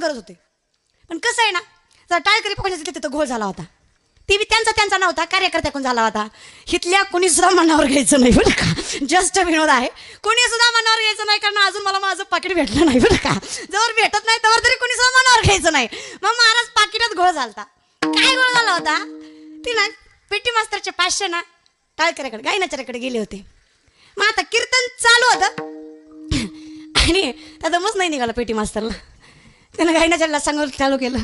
करत होते. पण कसं आहे ना, जर टाळकरी पकडण्यासाठी तिथं घोळ झाला होता. ती बी त्यांचा नव्हता, कार्यकर्त्याकडून झाला होता. इथल्या कोणी सुद्धा मनावर घ्यायचं नाही बरं का. जस्ट विनोद आहे. कोणी सुद्धा मनावर घ्यायचं नाही, कारण अजून मला माझं पाकिट भेटलं नाही बरं का. जवळ भेटत नाही तवर तरी कोणी सुद्धा मनावर घ्यायचं नाही. मग महाराज पाकिटात घोळ झालता. काय घोळ झाला होता, ती ना पेटी मास्तरचे 500 ना टाळकऱ्याकडे गायनाच्याकडे गेले होते. मग आता कीर्तन चालू होतं आणि आता मस्त नाही निघाला पेटी मास्तरला. त्यानं गायनाच्याला सांगून चालू केलं,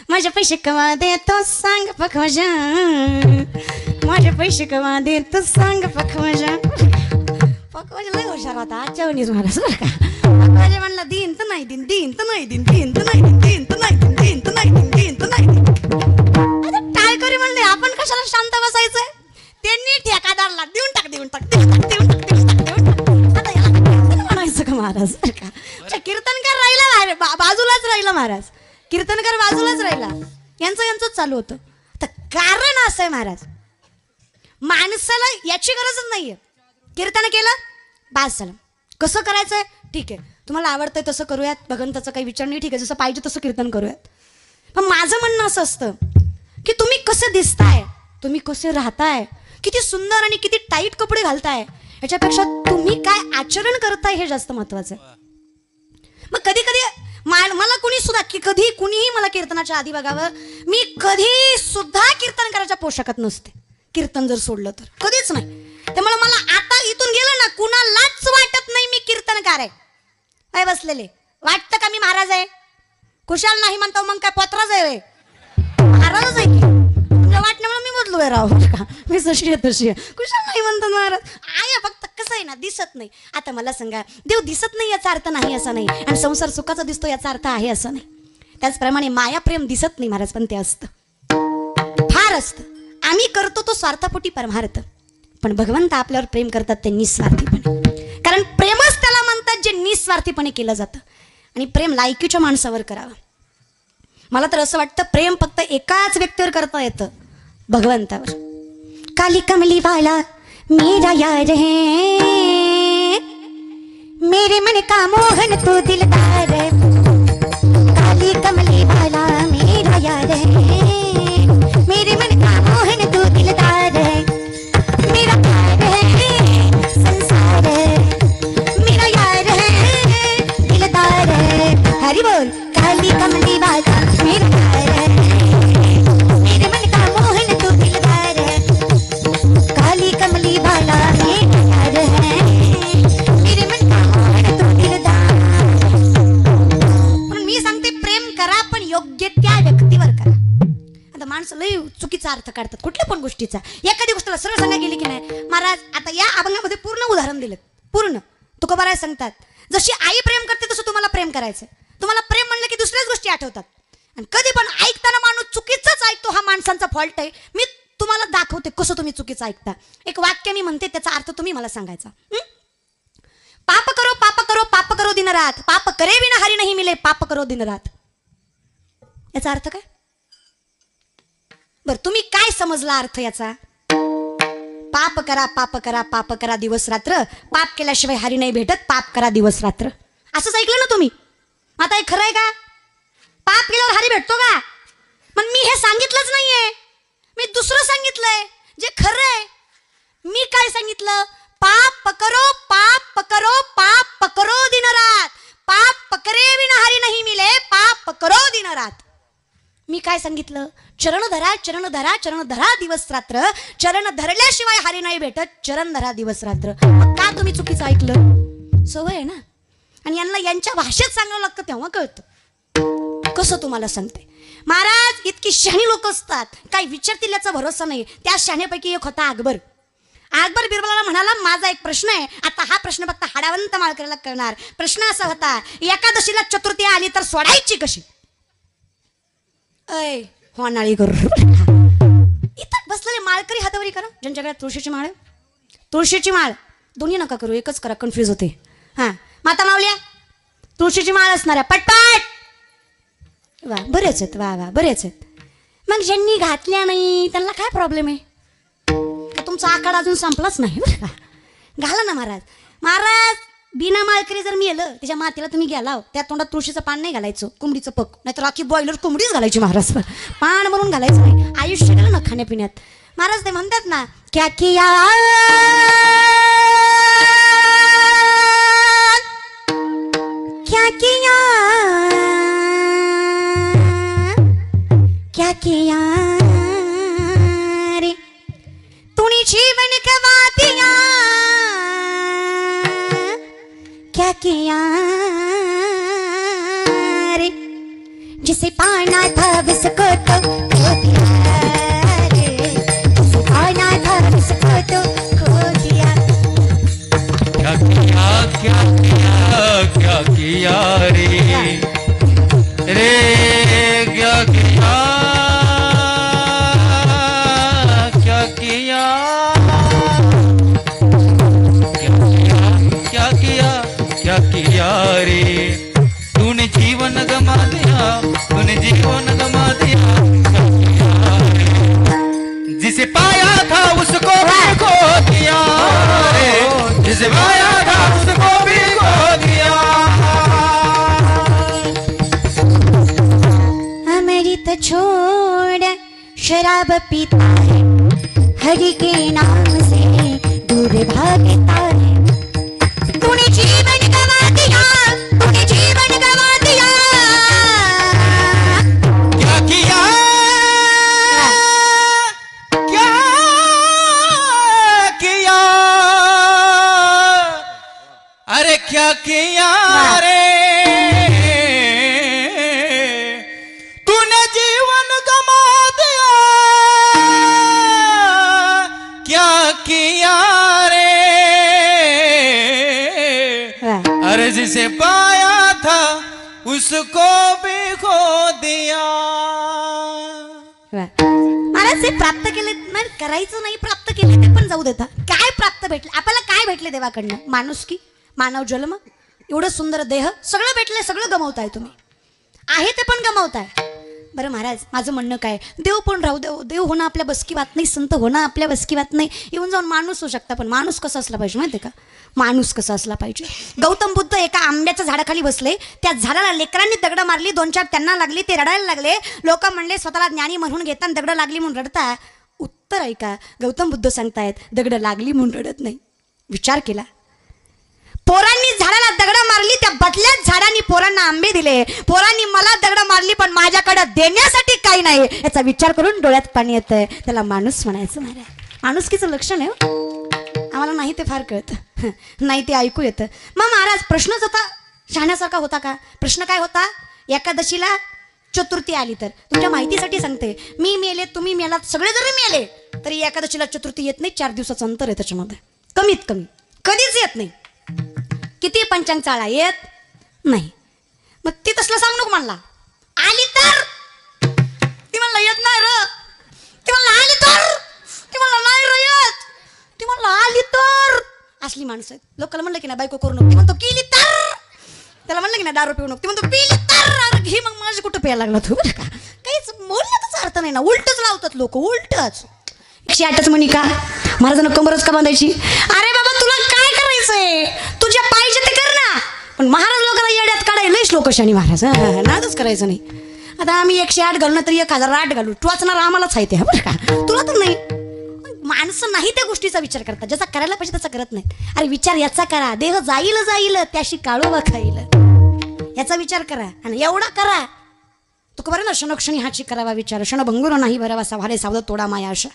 माझे पैसे कमा दे तो सांग पखवाजा, माझे पैसे कमा दे तो सांग पखवाजा. पखवाजा लय हुशार होता आजच्या वणीच महाराज बरं का. पखवाजा म्हणला दिन तर नाही दिन, दिन तर नाही दिन, दिन तर नाही दिन, दिन तर नाही दिन, दिन तर नाही दिन, दिन तर नाही दिन. टाळकरी म्हणले आपण कशाला शांत बसायचंय, त्यांनी ठेकादारला देऊन टाक देऊन टाक देऊन टाक देऊन टाक देऊन टाक देऊन टाक. आता याला म्हणायचं का महाराज बरं का. कीर्तनकार राहिला बाजूलाच राहिला महाराज, कीर्तनकार बाजूलाच राहिला. यांचं चालू होतं. तर कारण असं आहे महाराज, माणसाला याची गरजच नाहीये. कीर्तन केलं बास झालं. कसं करायचंय ठीक आहे, तुम्हाला आवडतंय तसं करूयात, भगवंताचा काही विचार नाही ठीक आहे, जसं पाहिजे तसं कीर्तन करूयात. पण माझं म्हणणं असं असतं की तुम्ही कसं दिसताय, तुम्ही कसे राहताय, किती सुंदर आणि किती टाईट कपडे घालताय, याच्यापेक्षा तुम्ही काय आचरण करताय हे जास्त महत्वाचं आहे. मग कधी कधी मला कुणी सुद्धा की कधी कुणीही मला कीर्तनाच्या आधी बघावं, मी कधी सुद्धा कीर्तन करायच्या पोशाखात नसते. कीर्तन जर सोडलं तर कधीच नाही. त्यामुळे मला आता इथून गेलं ना कुणालाच वाटत नाही मी कीर्तनकार आहे. काय बसलेले वाटतं का मी महाराज आहे? कुशाल नाही म्हणतो मग काय पत्राच आहे, महाराजच आहे की. तुमच्या वाटण्यामुळे मी बदलू आहे राव का, मी जशी आहे तशी आहे. कुशाल नाही म्हणतो महाराज आहे, फक्त कसं आहे ना दिसत नाही. आता मला सांगा, देव दिसत नाही याचा अर्थ नाही असा नाही, आणि संसार सुखाचा दिसतो याचा अर्थ आहे असं नाही. त्याचप्रमाणे माया प्रेम दिसत नाही महाराज, पण ते असतं, फार असतं. आम्ही करतो तो स्वार्थापोटी परमार्थ, पण भगवंत आपल्यावर प्रेम करतात ते निस्वार्थीपणे. कारण प्रेमच त्याला म्हणतात जे निस्वार्थीपणे केलं जातं. आणि प्रेम लायकीच्या माणसावर करावं. मला तर असं वाटतं प्रेम फक्त एकाच व्यक्तीवर करता येतं, भगवंतावर. काली कमली वाला मेरा यार है, मेरे मन का मोहन तो दिलदार है. काली कमली वाला मेरा यार है, मेरे मन का मोहन तो दिलदार है. मेरा प्यार है संसार है, मेरा यार है दिलदार है. हरि बोल. काली कमली वाला मेरा यार है, मेरे मन का मोहन तो दिलदार है. काली कमली वाला मेरा यार है, मेरे मन का मोहन तो दिलदार. म्हणून मी सांगते प्रेम करा, पण योग्य त्या व्यक्तीवर करा. आता माणसं लई चुकीचा अर्थ काढतात कुठल्या पण गोष्टीचा. एखादी गोष्टीला सरळ सांगा गेली की नाही महाराज, आता या अभंगामध्ये पूर्ण उदाहरण दिलं, पूर्ण तुकोबाराय सांगतात जशी आई प्रेम करते तसं तुम्हाला प्रेम करायचं. तुम्हाला प्रेम म्हणलं की दुसऱ्याच गोष्टी आठवतात, आणि कधी पण ऐकताना माणूस चुकीचंच ऐकतो, हा माणसांचा फॉल्ट आहे. मी तुम्हाला दाखवते कसं तुम्ही चुकीचं ऐकता. एक वाक्य मी म्हणते, त्याचा अर्थ तुम्ही मला सांगायचा. पाप करो पाप करो पाप करो दिन रात, पाप करे बिना हरी नाही मिले, पाप करो दिन रात. याचा अर्थ काय बर, तुम्ही काय समजला अर्थ याचा? पाप करा पाप करा पाप करा दिवस रात्र, पाप केल्याशिवाय हरी नाही भेटत, पाप करा दिवस रात्र. असंच ऐकलं ना तुम्ही? आता हे खरं आहे का? पाप केल्यावर हरी भेटतो का? पण मी हे सांगितलंच नाहीये, मी दुसरं सांगितलंय जे खरं आहे. मी काय सांगितलं? पाप पकरो पाप पकरो पाप पकरो दिन रात, पाप पकरे बिना हरी नाही मिले, पाप पकरो दिन रात. मी काय सांगितलं? चरण धरा चरण धरा चरण धरा दिवस रात्र, चरण धरल्याशिवाय हरी नाही भेटत, चरण धरा दिवस रात्र. का तुम्ही चुकीचं ऐकलं? सवय आहे ना, आणि यांना यांच्या भाषेत सांगावं लागतं तेव्हा कळतं. कसं तुम्हाला सांगते महाराज, इतकी शहाणी लोक असतात, काही विचारतील याचा भरोसा नाही. त्या शहाण्यापैकी एक होता अकबर. अकबर बिरबलाला म्हणाला, माझा एक प्रश्न आहे. आता हा प्रश्न फक्त हाडावंत माळकऱ्याला कळणार. प्रश्न असा होता, एकादशीला चतुर्थी आली तर सोडायची कशी? ऐ होणाळी करू. इथं बसलेले माळकरी हातावरी करा, ज्यांच्याकडे तुळशीची माळ, तुळशीची माळ दोन्ही नका करू, एकच करा, कन्फ्यूज होते. हां माता माऊल्या, तुळशीची माळ असणाऱ्या पटपट. वा बरेच आहेत, वा वा बरेच आहेत. मग ज्यांनी घातल्या नाही त्यांना काय प्रॉब्लेम आहे? तुमचा आखाडा अजून संपलाच नाही बरं का. घाला ना महाराज. महाराज बिना माळकरी जर मी येलं त्याच्या मातीला तुम्ही गेला त्या तोंडात तुळशीचं पान नाही घालायचं, कोंबडीचं पक, नाहीतर राखी बॉयलर कोंबडीच घालायची महाराज, पान म्हणून घालायचं नाही. आयुष्य गेलं ना खाण्यापिण्यात. महाराज ते म्हणतात ना, क्या किया क्या किया क्या किया रे तूने जीवन गवा दिया, क्या किया रे जिसे पाना था उसको तो खो दिया रे, जिसे पाना था उसको तो खो दिया. क्या किया क्या किया क्या किया रे रे क्या किया क्या किया क्या किया क्या किया रे तूने जीवन गमा दिया, तूने जीवन गमा दिया. क्या किया रे जिसे पाया था उसको भी खो दिया रे, जिसे पाया था उसको भी खो दिया. अमृत छोड़ शराब पीता है, हरि के नाम से दूर भागता है. तूने जीवन गवा दिया, तूने जीवन गवा दिया. क्या किया क्या किया अरे क्या किया रे तूने जीवन गमा दिया, क्या किया रे अरे जिसे पाया था उसको भी खो दिया. महाराज हे प्राप्त केले नाही, करायचं नाही, प्राप्त केले ते पण जाऊ देता. काय प्राप्त भेटले आपल्याला? काय भेटले देवाकडनं? माणुसकी, मानव जन्म, एवढं सुंदर देह, सगळं भेटलंय. सगळं गमावताय तुम्ही, आहे ते पण गमावताय. बरं महाराज माझं म्हणणं काय, देव पण राहू देव, देव होणं आपल्या बसकी बात नाही, संत होणं आपल्या बसकी बात नाही. येऊन जाऊन माणूस होऊ शकता, पण माणूस कसा असला पाहिजे माहिती आहे का? माणूस कसा असला पाहिजे. गौतम बुद्ध एका आंब्याच्या झाडाखाली बसले, त्या झाडाला लेकरांनी दगड मारली, 2-4 त्यांना लागली, ते रडायला लागले. लोक म्हणले स्वतःला ज्ञानी म्हणून घेताना दगड लागली म्हणून रडता. उत्तर ऐका, गौतम बुद्ध सांगतायत दगड लागली म्हणून रडत नाही. विचार केला, पोरांनी झाडाला दगड मारली, त्या बदल्यात झाडांनी पोरांना आंबे दिले. पोरांनी मला दगड मारली पण माझ्याकडे देण्यासाठी काही नाही, याचा विचार करून डोळ्यात पाणी येतंय. त्याला माणूस म्हणायचं. महाराज माणुसकीचं लक्षण आहे हो. आम्हाला नाही ते फार कळतं, नाही ते ऐकू येतं. मग महाराज प्रश्नच होता शहाण्यासारखा होता का? प्रश्न काय होता? एकादशीला चतुर्थी आली तर, तुमच्या माहितीसाठी सांगते, मी मेले, तुम्ही मेलात, सगळे जरी मेले तरी एकादशीला चतुर्थी येत नाही. 4 दिवसाचं अंतर आहे त्याच्यामध्ये, कमीत कमी. कधीच येत नाही. किती पंचांग चाळा येत नाही. मग ती तसलं सांग नको म्हणला. आली तर ती म्हणला येत नाही र, ती म्हणला आली तर, ती म्हणला नाही र येत, ती म्हणला आली तर. असली माणसं आहेत. लोकांना म्हणलं की नाही बायको करू नको, ती म्हणतो केली तर. त्याला म्हणलं की नाही दारू पिऊ नको, ती म्हणतो पिली तर. अरे घे मग, माझी कुठं प्यायला लागला तू? बरं का, काहीच बोलण्याचाच अर्थ नाही ना, उलटच लावतात लोक, उलटच. 108च म्हणी का महाराजांना कंबरच का बांधायची? अरे बाबा तुला काय करायचंय, तुझ्या पाहिजे ते कर ना. पण महाराज लोकांना येड्यात काढायला लोक शनी महाराज, नादच करायचं नाही. आता आम्ही 108 घालणं तरी 1008 घालू, टोचणार आम्हालाच आहे ते. बरं का, तुला तर नाही. माणसं नाही त्या गोष्टीचा विचार करतात, ज्याचा करायला पाहिजे त्याचा करत नाहीत. अरे विचार याचा करा, देह जाईल जाईल त्याशी काळोबा खाईल, याचा विचार करा. आणि एवढा करा तुका बरं ना, क्षणोक्षणी हाची करावा विचार, क्षणभंगुर नाही भरावा सावारे सावध तोडा माया आशा.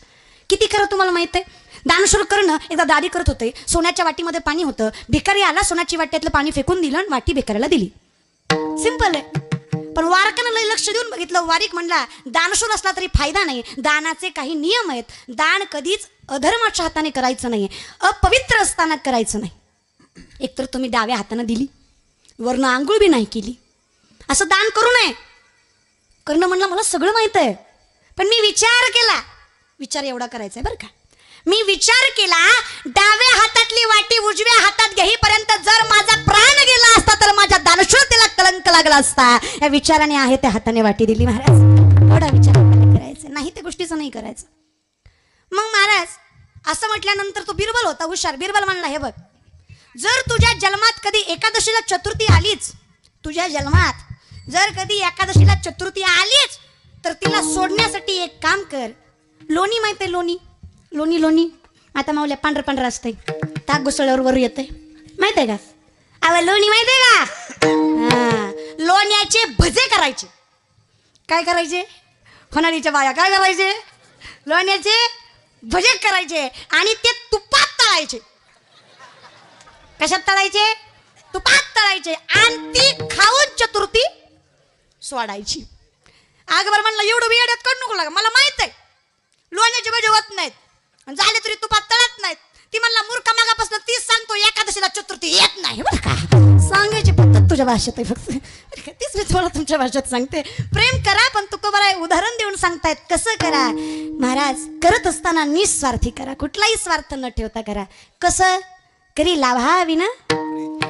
किती करा तुम्हाला माहित आहे? दानशूर करणं. एकदा दादी करत होते, सोन्याच्या वाटीमध्ये पाणी होतं, भिकारी आला, सोन्याची वाट्यातलं पाणी फेकून दिलं आणि वाटी भिकाऱ्याला दिली. सिंपल आहे. पण वारकानं लय लक्ष देऊन बघितलं. वारीक म्हणला दानशूर असला तरी फायदा नाही, दानाचे काही नियम आहेत. दान कधीच अधर्माच्या हाताने करायचं नाही, अपवित्र असताना करायचं नाही. एकतर तुम्ही डाव्या हाताने दिली, वरनं आंघोळ बी नाही केली, असं दान करू नये. करणं म्हणलं मला सगळं माहित आहे, पण मी विचार केला. विचार एवढा करायचा आहे बरं का. मी विचार केला, डाव्या हातातली वाटी उजव्या हातात घेईपर्यंत जर माझा प्राण गेला असता तर माझ्या दानशूरतेला कलंक लागला असता. या विचाराने आहे त्या हाताने वाटी दिली. महाराज एवढा विचार करायचा नाही, त्या गोष्टीचं नाही करायचं. मग महाराज असं म्हटल्यानंतर तो बिरबल होता हुशार. बिरबल म्हणला हे बघ, जर तुझ्या जन्मात कधी एकादशीला चतुर्थी आलीच, तुझ्या जन्मात जर कधी एकादशीला चतुर्थी आलीच, तर तिला सोडण्यासाठी एक काम कर. लोणी माहिती आहे? लोणी लोणी लोणी आता मावल्या पांढरं पांढरं असतंय, ताक घुसळल्यावर वर येतंय, माहित आहे का? अवं लोणी माहिती आहे का? हा, लोण्याचे भजे करायचे. काय करायचे? होणारीच्या बाया काय करायचे? लोण्याचे भजे करायचे आणि ते तुपात तळायचे. कशात तळायचे? तुपात तळायचे आणि ती खाऊन चतुर्थी सोडायची. आगबर म्हणलं एवढं बियाड्यात करू नको लागा, मला माहित आहे लोण्याचे भजे होत नाहीत, झाले तरी तुपात तळत नाहीत. ती म्हणला मूर्खा मागापासून तीच सांगतो एकादशीला चतुर्थी येत नाही बरं का. सांगायची पद्धत तुझ्या भाषेत आहे फक्त, तीच मी तुम्हाला तुमच्या भाषेत सांगते. प्रेम करा, पण तुकोबाराय उदाहरण देऊन सांगतायत कसं करा. महाराज करत असताना निस्वार्थी करा, कुठलाही स्वार्थ न ठेवता करा. कसं? करी लाभावी ना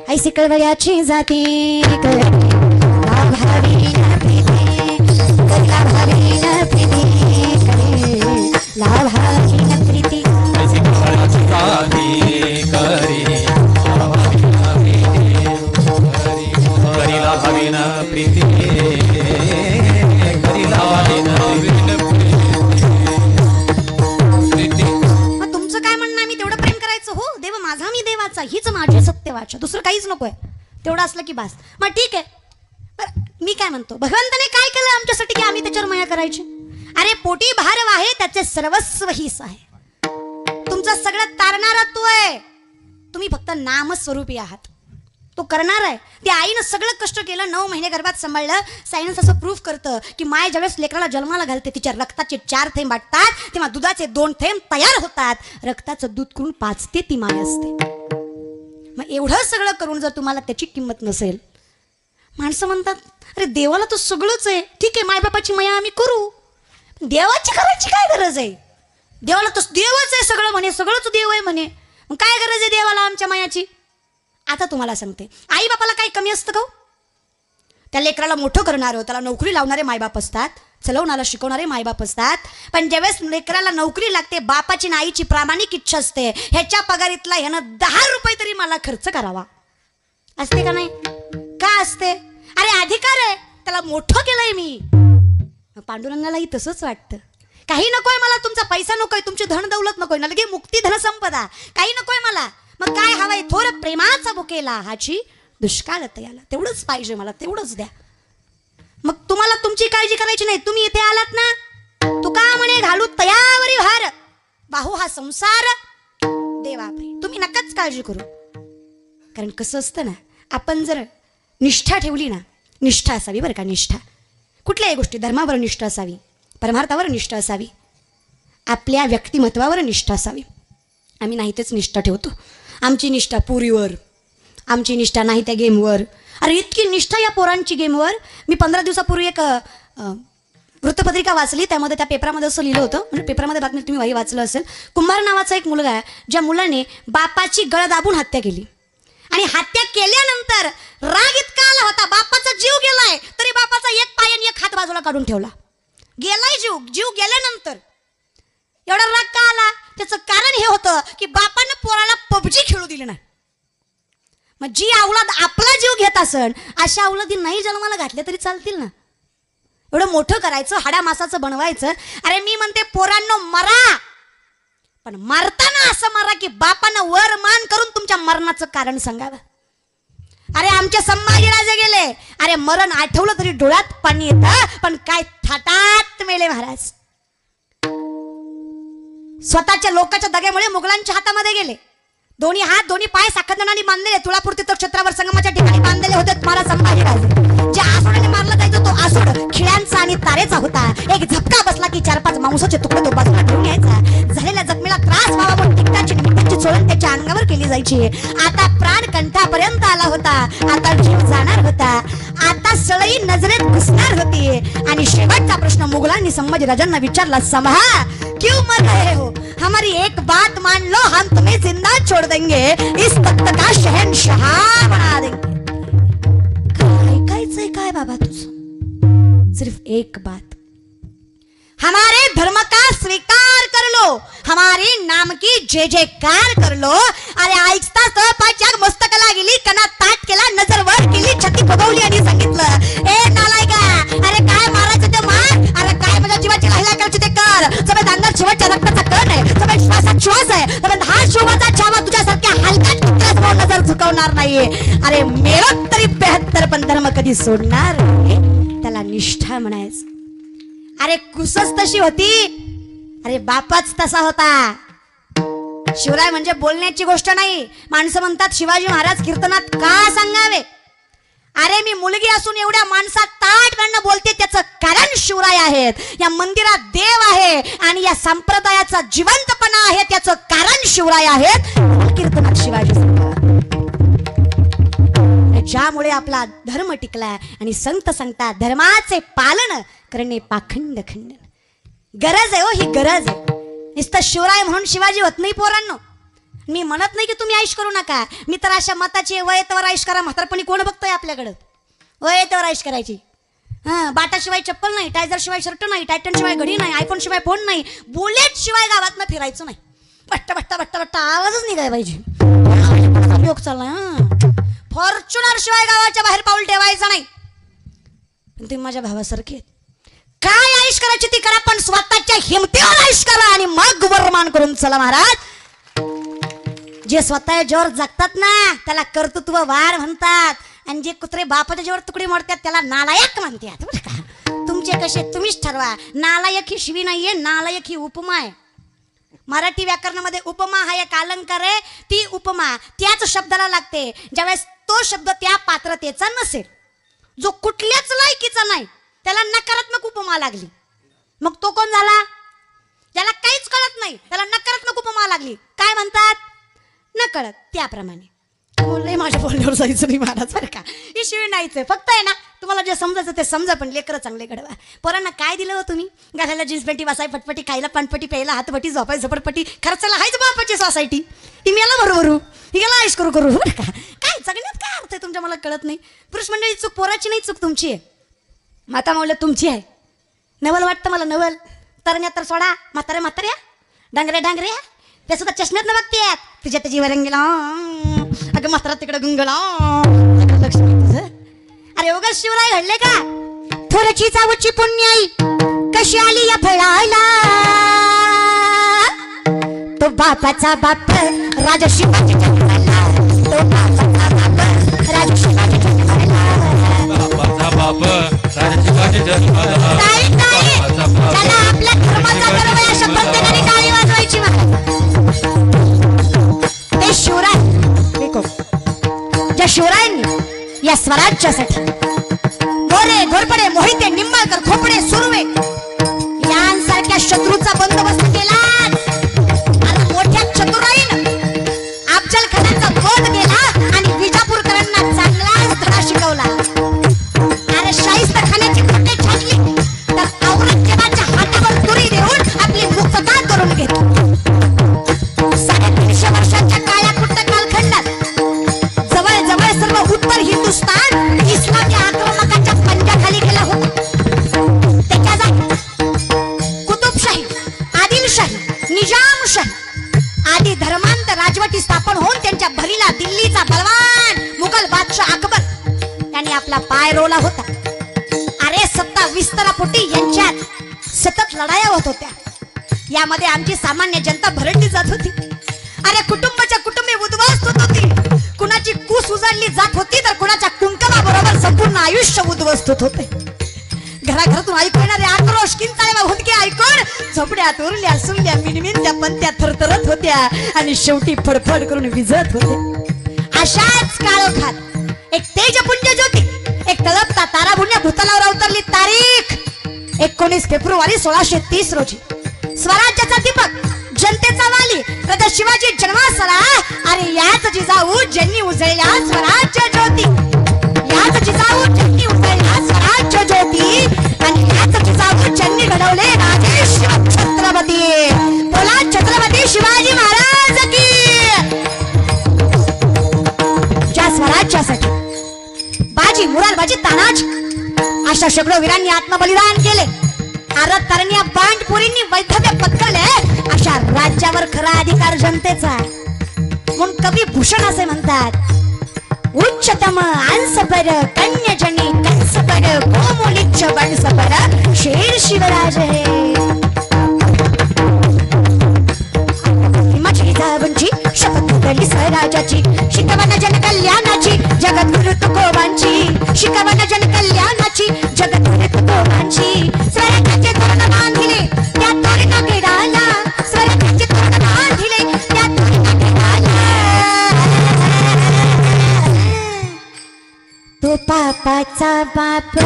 ऐसी कळवळ्याची जाती, लाभावी ना प्रीती, करी लाभावी ना प्रीती, करी लाभावी ना प्रीती. तुमचं काय म्हणणं? मी तेवढं प्रेम करायचं? हो, देव माझा मी देवाचा, हीच माझी सत्य वाचा, दुसरं काहीच नकोय. तेवढं असलं की बास. मग ठीक आहे. बरं, मी काय म्हणतो, भगवंताने काय केलं आमच्यासाठी की आम्ही त्याच्यावर माया करायची? अरे पोटी भार वाहे त्याचे सर्वस्व हीच आहे. तुमचं सगळं तारणारा तो आहे, तुम्ही फक्त नामस्वरूपी आहात. तो करणार आहे. त्या आईनं सगळं कष्ट केलं, 9 महिने गर्भात सांभाळलं. सायन्स असं प्रूफ करतं की माय ज्यावेळेस लेकराला जन्माला घालते, तिच्या रक्ताचे 4 थेंब वाटतात, तेव्हा दुधाचे 2 थेंब तयार होतात. रक्ताचं दूध करून पाजते ती माय असते. मग एवढं सगळं करून जर तुम्हाला त्याची किंमत नसेल, माणसं म्हणतात अरे देवाला तर सगळंच आहे, ठीक आहे मायबापाची माया आम्ही करू, देवाची करायची काय गरज आहे? देवाला तर देवच आहे सगळं म्हणे, सगळंच देव आहे म्हणे, मग काय गरज आहे देवाला आमच्या मायाची? आता तुम्हाला सांगते, आई बापाला काही कमी असतं का? त्या लेकराला मोठं करणारं, त्याला नोकरी लावणारे मायबाप असतात, चलवणारा शिकवणारे मायबाप असतात. पण ज्यावेळेस लेकराला नोकरी लागते, बापाची ना आईची प्रामाणिक इच्छा असते, ह्याच्या पगारीतला ह्यानं 10 रुपये तरी मला खर्च करावा, असते का नाही? का असते? अरे अधिकार आहे, त्याला मोठं केलंय मी. पांडुरंगालाही तसंच वाटतं. काही नकोय मला, तुमचा पैसा नकोय, तुमची धन दौलत नकोय, नलगे मुक्ती धन संपदा काही नकोय मला. मग काय हवंय? थोर प्रेमाचा बुकेला हाची दुष्काळ तयाला, तेवढंच पाहिजे मला, तेवढंच द्या. मग तुम्हाला तुमची काळजी करायची नाही. तुम्ही इथे आलात ना, तुका म्हणे घालू तयावरी भार, बाहू हा संसार देवा बाई, तुम्ही नकाच काळजी करू. कारण कसं असतं ना, आपण जर निष्ठा ठेवली ना, निष्ठा असावी बरं का, निष्ठा कुठल्याही गोष्टी, धर्मावर निष्ठा असावी, परमार्थावर निष्ठा असावी, आपल्या व्यक्तिमत्वावर निष्ठा असावी. आम्ही नाही तेच निष्ठा ठेवतो. आमची निष्ठा पुरीवर, आमची निष्ठा नाही त्या गेमवर. अरे इतकी निष्ठा या पोरांची गेमवर. मी 15 दिवसापूर्वी एक वृत्तपत्रिका वाचली, त्यामध्ये त्या पेपरामध्ये असं लिहिलं होतं, म्हणजे पेपरामध्ये बातमी तुम्ही वाही वाचलं असेल. कुंभार नावाचा एक मुलगा आहे, ज्या मुलाने बापाची गळ दाबून हत्या केली. आणि हत्या केल्यानंतर राग इतका आला होता, बापाचा जीव गेलाय तरी बापाचा एक पाय आणि एक हात बाजूला काढून ठेवला. गेलाय जीव, जीव गेल्यानंतर एवढा राग का आला? त्याचं कारण हे होतं की बापानं पोराला पबजी खेळू दिली नाही. मग जी अवलाद आपला जीव घेत असन, अशा अवलादी नाही जन्माला घातल्या तरी चालतील ना. एवढं मोठं करायचं, हाडा मासाचं बनवायचं. अरे मी म्हणते पोरांनो मरा, पण मारताना असं मारा की बापानं वर मान करून तुमच्या मरणाचं कारण सांगावं. अरे आमचे संभाजीराजे गेले, अरे मरण आठवलं तरी डोळ्यात पाणी येतं, पण काय थाटात मेले महाराज. स्वतःच्या लोकांच्या दग्यामुळे मुघलांच्या हातामध्ये गेले. दोन्ही हात दोन्ही पाय साखरदानाने बांधलेले, तुळापूर तीर्थक्षेत्रावर संगमाच्या ठिकाणी बांधलेले होते महाराज संभाजीराजे. ज्या आसोडाने मारला जायचं तो आसोड खिळ्यांचा आणि तारेचा होता. एक झपका बसला की 4-5 मांसाचे तुकडे तो बाजूला ठेवून यायचा. झालेल्या जखमेला त्रास व्हावा म्हणून तिकटाची निमित्ताची चोळण त्याच्या अंगावर केली जायची. आता प्राण कंठापर्यंत आला होता, आता जीव जाणार होता, आता सळई नजरेत घुसणार होती. आणि शेवटचा प्रश्न मुघलांनी संभाजीराजांना विचारला, संभा क्यों मर रहे हो? हमारी एक बात मान लो, हम तुम्हें जिंदा छोड़ देंगे, इस तख्त का शहंशाह बना देंगे. ऐकायचंय काय बाबा तुझं? सिर्फ एक बात, हमारे धर्म का स्वीकार कर लो, हमारी नाम की जय जयकार कर लो. अरे ऐकताच तर पाच्याक मस्तकाला गेली, कणात ताट केला, नजर वर केली, छाती फुगवली आणि सांगितलं, ए नालायका, अरे काय मारायचं ते मार, अरे काय माझ्या जीवाची राहिला करायची ते कर. सगळ्यात अंगात शेवटच्या रक्ताचा कण आहे, सगळ्यात श्वासात श्वास आहे, सगळ्यात हा शोभाचा छावा तुझ्यासारख्या हलक्यात कुत्र्यासमोर नजर झुकवणार नाहीये. अरे मेलो तरी 72 पण धर्म कधी सोडणार नाही. त्याला निष्ठा म्हणायचं. अरे कुसच तशी होती, अरे बापाच तसा होता. शिवराय म्हणजे बोलण्याची गोष्ट नाही. माणसं म्हणतात शिवाजी महाराज कीर्तनात का सांगावे. अरे मी मुलगी असून एवढ्या माणसात ताटपणे बोलते, त्याचं कारण शिवराय आहेत. या मंदिरात देव आहे आणि या संप्रदायाचा जिवंतपणा आहे, त्याचं कारण शिवराय आहेत. कीर्तनात शिवाजी ज्यामुळे आपला धर्म टिकलाय. आणि संत सांगतात धर्माचे पालन करणे पाखंड खंडन. गरज आहे हो, ही गरज आहे. नुसतं शिवराय म्हणून शिवाजी होत नाही पोरांनो. मी म्हणत नाही की तुम्ही आयुष करू नका. मी तर अशा मताची वयतेवर आयुष करा. म्हातारपणी कोण बघतोय आपल्याकडं. वयतेवर आयुष करायची. बाटाशिवाय चप्पल नाही, टायझर शिवाय शर्ट नाही, टायटन शिवाय घडी नाही, आयफोन शिवाय फोन नाही, बुलेट शिवाय गावात फिरायचं नाही. बट्टा बट्टा बट्टा बट्टा आवाजच निघाय पाहिजे. योग चाललाय. फॉर्च्युनर शिवाय गावाच्या बाहेर पाऊल ठेवायचं नाही. पण तुम्ही माझ्या भावासारखे काय आयुष करायची ती करा, पण स्वतःच्या हिमतीवर आयुष करा आणि मग वर्मान करून चला महाराज. जे स्वतः जोर जगतात ना त्याला कर्तृत्ववान म्हणतात, आणि जे कुत्रे बापाच्या जोर तुकडे मोडतात त्याला नालायक म्हणतात. बरं का, तुमचे कसे तुम्हीच ठरवा. नालायक ही शिवी नाहीये, नालायक ही उपमा आहे. मराठी व्याकरणामध्ये उपमा हा एक अलंकार आहे. ती उपमा त्याच शब्दाला लागते ज्यावेळेस तो शब्द त्या पात्रतेचा नसेल. जो कुठल्याच लायकीचा नाही त्याला नकारात्मक उपमा लागली. मग तो कोण झाला. ज्याला काहीच कळत नाही त्याला नकारात्मक उपमा लागली. काय म्हणतात, न कळत. त्याप्रमाणे बोलले माझ्या बोलण्यावर जायचं नाही महाराज. बरं का, ही शिवी नाहीच आहे. फक्त आहे ना तुम्हाला जे समजायचं ते समजा, पण लेकरं चांगले घडवा. पोरांना काय दिलं हो तुम्ही. घालायला जीन्स पॅन्टी, वासाय फटपटी, खायला पानपटी, प्यायला हातपटी, झोपाय झोपडपट्टी, खर्चाला हायच बापाची सोसायटी. ती मेला भरभरू, ही गेला आयुष करू करू. बरं का, काय जगण्यात काय अर्थ आहे तुमच्या मला कळत नाही. पुरुष मंडळी चूक पोराची नाही, चूक तुमची आहे. माता माऊल्या तुमची आहे. नवल वाटतं मला नवल. तरण्या तर सोडा, म्हाताऱ्या म्हाताऱ्या, डांगऱ्या डांगऱ्या ते सुद्धा चष्म्यात न बघतेत. तुझ्या त्याची वरंगीला अगं म्हातारा तिकडं गुंगला लक्ष्मी तुझं. अरे उगाच शिवराय घडले का. थोडची चावची पुण्याई कशी आली या फळाला. तो बापाचा बाप राजा शिवाजी जन्माला. तो बापाचा बाप राजा शिवाजी जन्माला. बापाचा बाप राजा शिवाजी जन्माला. त्याला आपल्या धर्माचा गर्व आहे अशा प्रत्येकाने टाळी वाजवायची. ते शिवराय ज्या शिवरायांनी या स्वराज्यासाठी गोरे घोरपडे मोहिते निंबाळकर खोपडे सुर्वे यांसारख्या शत्रूचा बंदोबस्त केला. आणि मोठ्या चतुराईनं अफजल खानाचा वध केला आणि विजापूरकरांना चांगलाच धडा शिकवला. अरे शाहिस्ता खानाची खोटे छाडली तर औरंगजेबाच्या हातावर तुरी देऊन आपली मुक्तता करून घेतली. 350 वर्षाच्या काळ्या कुट्ट कालखंडात जवळ सर्व उत्तर हिंदुस्थान इस्लामी आक्रमकाच्या पंजाखाली गेला होता. त्याच्या जागी कुतुबशाही, आदिलशाही, निजामशाही आदी धर्मांत राजवटी स्थापन होऊन त्यांच्या भरीला दिल्लीचा बलवान मुघल बादशाह अकबर यांनी आपला पाय रोवला होता. अरे सत्ता विस्तारापोटी यांच्यात सतत लढाया होत होत्या. यामध्ये आमची सामान्य जनता भरडली जात होती. अरे कुटुंबाच्या कुटुंबी उद्ध्वस्त होत होती. कुणाची कूस उजाडली जात होती तर कुणाच्या कुंकवाबरोबर संपूर्ण आयुष्य उद्ध्वस्त होत होते. घराघरातून ऐकू येणारे आक्रोश, किंचाळ्या हुंदके ऐकून झोपड्यात उरल्या सुरल्या मिनमिनत्या पंत्या थरथरत होत्या आणि शेवटी फडफड करून विझत होते. अशाच काळोखात एक तेजपुंज ज्योती, एक तळपता तारा बुडण्या भूतलावर अवतरली. तारीख 19 फेब्रुवारी 1630 रोजी. स्वराज्याचा दीपक, जनतेचा वाली राजा शिवाजी जन्मास आला. अरे याच जिजाऊ ज्यांनी उजळल्या स्वराज्य ज्योती. याच जिजाऊ ज्यांनी उजळल्या स्वराज्य ज्योती आणि याच जिजाऊ ज्यांनी घडवले राजे शिव छत्रपती. बोला छत्रपती शिवाजी महाराज की. ज्या स्वराज्यासाठी बाजी, मुरारबाजी, तानाजी अशा शेकडो वीरांनी आत्मबलिदान केले. अरे तरण्या बांडपुरींनी वैधव्य पत्करले अशा राज्यावर खरा अधिकार जनतेचा आहे. म्हणून कवी भूषण असे म्हणतात, उच्चतम अंसपर कन्यजनी कंसपर कोमोलिच्छ बनसपर शेर शिवराज हे. हिमाची जावंची शपथ घेतली स्वराजाची, शिकवण जनकल्याणाची जगद्गुरु तुकोबांची, शिकवण जनकल्याणाची जगद्गुरु तुकोबांची. स्वराज्याचे तोरण बांधिले त्या तोरणा केडाला, स्वराज्याचे तोरण बांधिले त्या तोरणा केडाला. तो पापाचा बाप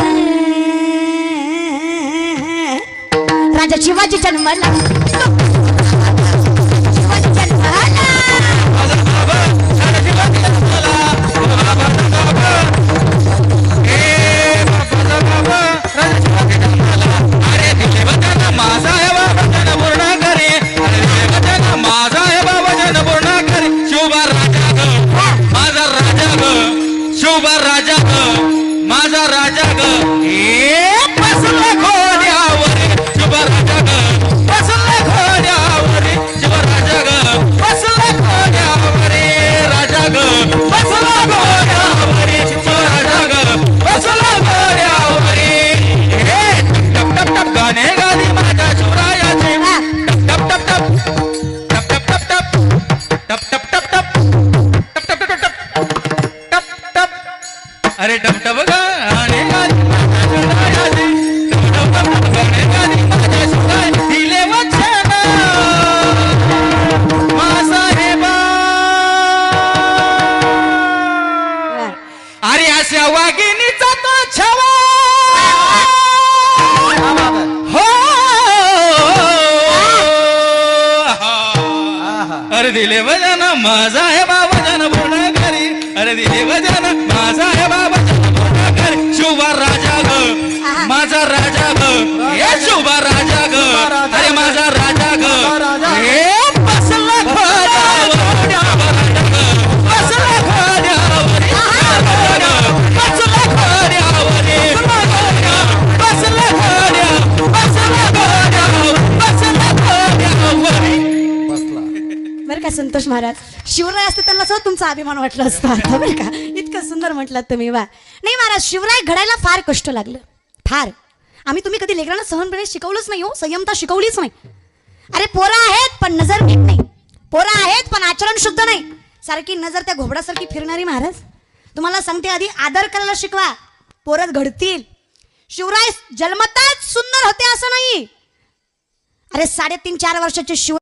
राजा शिवाजी जन्मला, शिवाजी जन्मला. माझा राजा ग बसला घोड्यावर शुभ राजा ग, बसला घोड्यावर शुभ राजा ग, बसला घोड्यावर राजा ग, बसला घोड्यावर शुभ राजा ग, बसला घोड्यावर. हे टप टप टप गाणे गाली माझ्या शिवरायाचे, टप टप टप टप टप टप टप टप टप टप टप टप टप टप टप टप. अरे टप टप गाणे गाली माझ्या शिवरायाचे, टप टप टप गाणे गाली माझ्या शिवरायाचे. दिले वचन मासाहेबा, अरे अशा वाघिणीचा तो छवा हो. अरे दिले वचन माझा आहे बाबा जन पूर्ण करी, अरे दिले वचन माझा आहे बाबा जन पूर्ण करी. शुभा राजा ग माझा राजा ग, हे शुभा राजा ग, अरे माझा राजा ग, हे बसला घोड्यावर, बसला घोड्यावर, बसला घोड्यावर, बसला घोड्यावर, बसला घोड्यावर, बसला घोड्यावर. बरं का संतोष महाराज, शिवराय असते त्यांना सुद्धा तुमचा अभिमान वाटला असता आता, बरं का. इतकं सुंदर म्हटलात तुम्ही, वा. नाही महाराज, शिवराय घडायला फार कष्ट लागलं, फार. आम्ही तुम्ही कधी लेकरांना सहनपणे शिकवलंच नाही हो, संयमता शिकवलीच नाही. अरे पोरं आहेत पण नजर नीट नाही, पोरं आहेत पण आचरण शुद्ध नाही, सारखी नजर त्या घोबडासारखी फिरणारी. महाराज तुम्हाला सांगते, आधी आदर करायला शिकवा, पोरं घडतील. शिवराय जन्मताच सुंदर होते असं नाही. अरे 3.5-4 वर्षाचे शिव